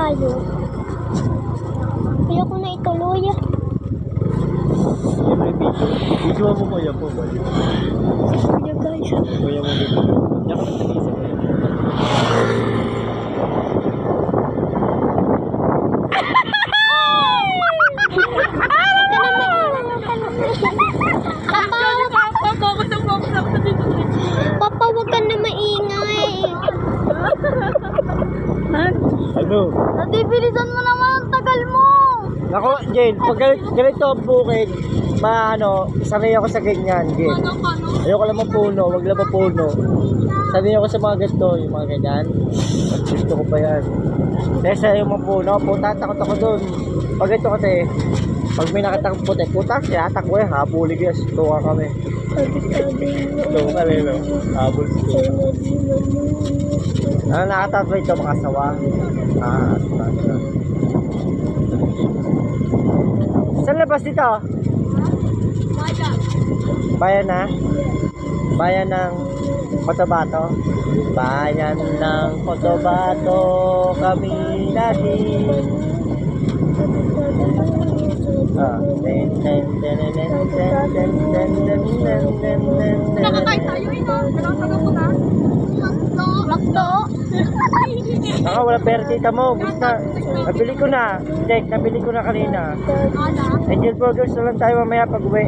tayo. Ayoko na ituloy. Siyempre, video mo kuya po ba? Kuya guys. Kuya mo video. Diyan ka nag-isip na yun. Papa, huwag ka na maingay. Ano? Natibilisan mo naman ang tagal mo. Nako, Jen, pag ganito ang bukid, sanay ako sa ganyan, Jen. Ayoko lang puno, wag lang puno. Sanay ako sa mga ganito, yung mga ganyan. Gusto ko pa yan. Kaya sa yung mga puno, puta, takot ako dun. Pag ito kasi, pag may nakatang puti, puta, tinatakbo yan, habulig yan, tuwa kami. Tuwa kami, no? Habol. Ano nakatakbo ito, mga sawa? Saan labas dito? Bayan na? Bayan ng Cotabato? Bayan ng Cotabato, kami natin. Nakakain tayo ito. Kailangan mo na. Lakdo. Baka wala pera tita mo. Basta, nabili ko na. Check, nabili ko na kanina. Angel Burgers na lang tayo mamaya pag uwi.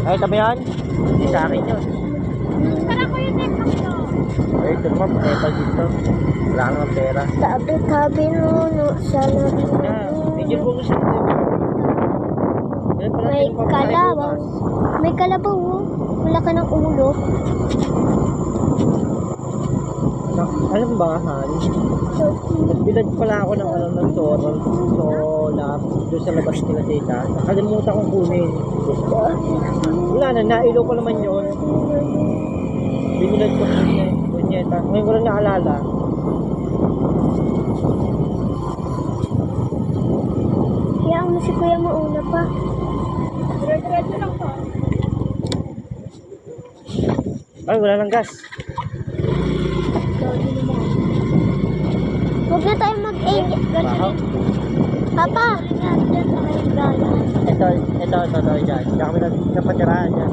Ay, tabi yan? Hindi sa akin yun. Tara ko yung next lakdo. Ay, ito naman, pepal dito. Wala kang ng pera. Tabi-tabi nuno sa Na, Angel Burgers na tayo. May kalabaw. May kalabaw. Wala ka ng ulo. Alam ba, Han? Nagbilad pala ako ng ng sorol. Doon sa labas nila tita. Nakalimutan kong kunin. Wala na, nailo ko naman yun. Binilad ko kunyeta. Ngayon ko lang naalala. Kaya mo si kuya mauna pa. Dire-diretso lang pa. Ay, wala lang gas. Huwag na tayo mag-aim. Papa! Ito, dyan. Diyan kami napatirahan dyan.